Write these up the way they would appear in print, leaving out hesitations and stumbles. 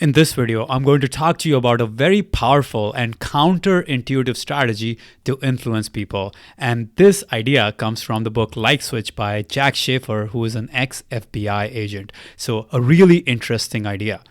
In this video, I'm going to talk to you about a very powerful and counterintuitive strategy to influence people. And this idea comes from the book Like Switch by Jack Schafer, who is an ex-FBI agent. So a really interesting idea.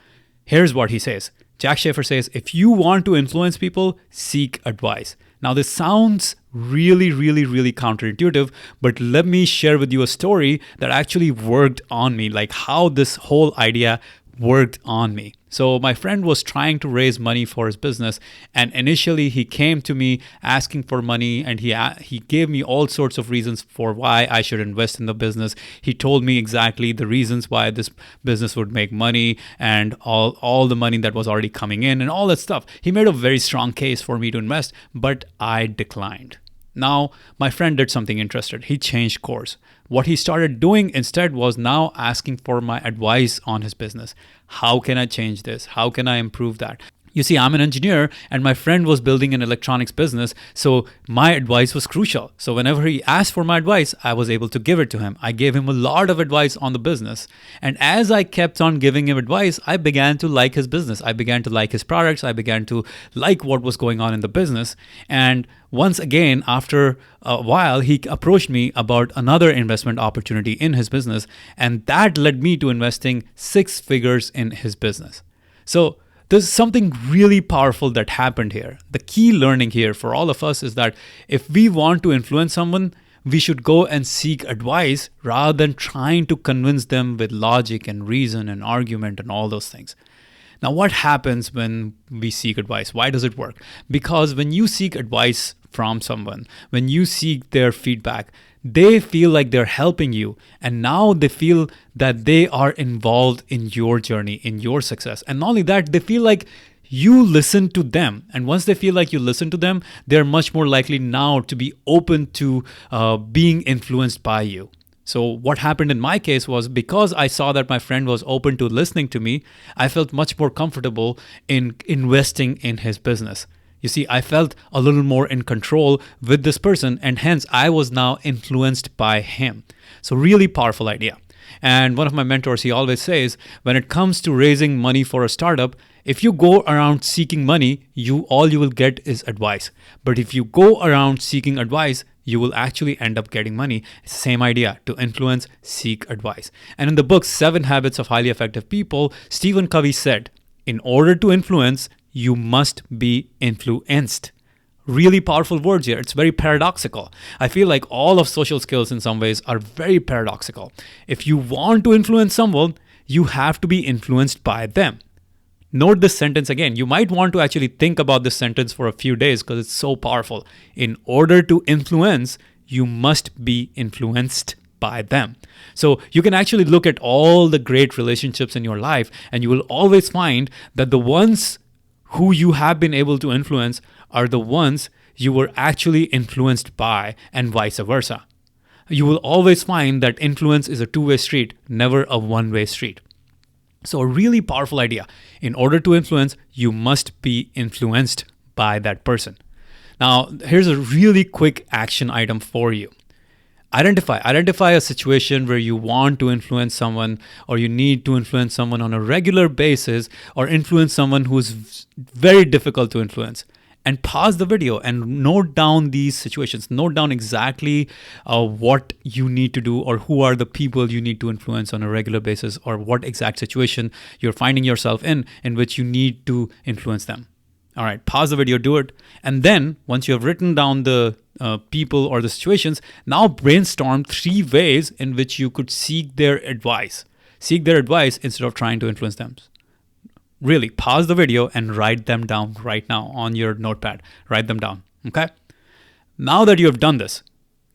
Here's what he says. Jack Schafer says, if you want to influence people, seek advice. Now, this sounds really counterintuitive, but let me share with you a story that actually worked on me, like how this whole idea worked on me. So my friend was trying to raise money for his business, and initially he came to me asking for money, and he gave me all sorts of reasons for why I should invest in the business. He told me exactly the reasons why this business would make money and all the money that was already coming in and all that stuff. He made a very strong case for me to invest, but I declined. Now, my friend did something interesting. He changed course. What he started doing instead was now asking for my advice on his business. How can I change this? How can I improve that? You see, I'm an engineer and my friend was building an electronics business, so my advice was crucial. So whenever he asked for my advice, I was able to give it to him. I gave him a lot of advice on the business. And as I kept on giving him advice, I began to like his business. I began to like his products. I began to like what was going on in the business. And once again, after a while, he approached me about another investment opportunity in his business. And that led me to investing 6 figures in his business. So there's something really powerful that happened here. The key learning here for all of us is that if we want to influence someone, we should go and seek advice rather than trying to convince them with logic and reason and argument and all those things. Now, what happens when we seek advice? Why does it work? Because when you seek advice from someone, when you seek their feedback, they feel like they're helping you. And now they feel that they are involved in your journey, in your success. And not only that, they feel like you listen to them. And once they feel like you listen to them, they're much more likely now to be open to being influenced by you. So what happened in my case was, because I saw that my friend was open to listening to me, I felt much more comfortable in investing in his business. You see, I felt a little more in control with this person, and hence I was now influenced by him. So really powerful idea. And one of my mentors, he always says, when it comes to raising money for a startup, if you go around seeking money, all you will get is advice. But if you go around seeking advice, you will actually end up getting money. It's the same idea. To influence, seek advice. And in the book 7 Habits of Highly Effective People, Stephen Covey said, in order to influence, you must be influenced. Really powerful words here. It's very paradoxical. I feel like all of social skills in some ways are very paradoxical. If you want to influence someone, you have to be influenced by them. Note this sentence again. You might want to actually think about this sentence for a few days because it's so powerful. In order to influence, you must be influenced by them. So you can actually look at all the great relationships in your life, and you will always find that the ones who you have been able to influence are the ones you were actually influenced by, and vice versa. You will always find that influence is a two-way street, never a one-way street. So a really powerful idea. In order to influence, you must be influenced by that person. Now, here's a really quick action item for you. Identify a situation where you want to influence someone, or you need to influence someone on a regular basis, or influence someone who's very difficult to influence. And pause the video and note down these situations. Note down exactly what you need to do, or who are the people you need to influence on a regular basis, or what exact situation you're finding yourself in which you need to influence them. All right, pause the video, do it. And then once you have written down the people or the situations, now brainstorm 3 ways in which you could seek their advice. Seek their advice instead of trying to influence them. Really, pause the video and write them down right now on your notepad. Write them down, okay? Now that you have done this,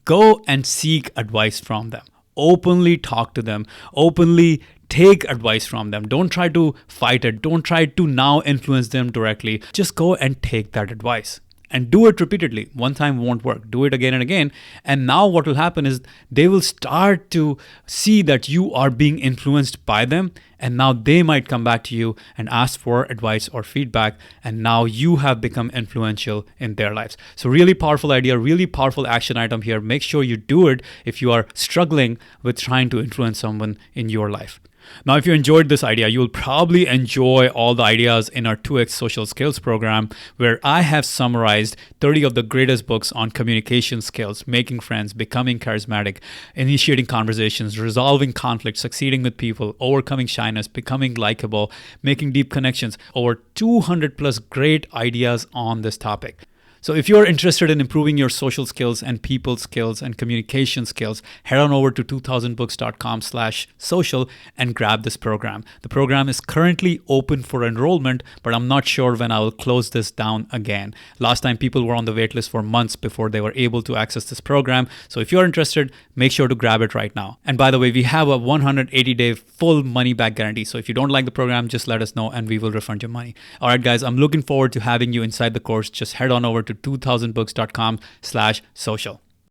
go and seek advice from them. Openly talk to them. Openly take advice from them. Don't try to fight it. Don't try to now influence them directly. Just go and take that advice. And do it repeatedly. One time won't work. Do it again and again. And now what will happen is they will start to see that you are being influenced by them. And now they might come back to you and ask for advice or feedback. And now you have become influential in their lives. So really powerful idea, really powerful action item here. Make sure you do it if you are struggling with trying to influence someone in your life. Now, if you enjoyed this idea, you'll probably enjoy all the ideas in our 2x Social Skills program, where I have summarized 30 of the greatest books on communication skills, making friends, becoming charismatic, initiating conversations, resolving conflict, succeeding with people, overcoming shyness, becoming likable, making deep connections. Over 200 plus great ideas on this topic. So if you're interested in improving your social skills and people skills and communication skills, head on over to 2000books.com/social and grab this program. The program is currently open for enrollment, but I'm not sure when I will close this down again. Last time people were on the waitlist for months before they were able to access this program. So if you're interested, make sure to grab it right now. And by the way, we have a 180-day full money back guarantee. So if you don't like the program, just let us know and we will refund your money. All right, guys, I'm looking forward to having you inside the course. Just head on over to 2000books.com/social.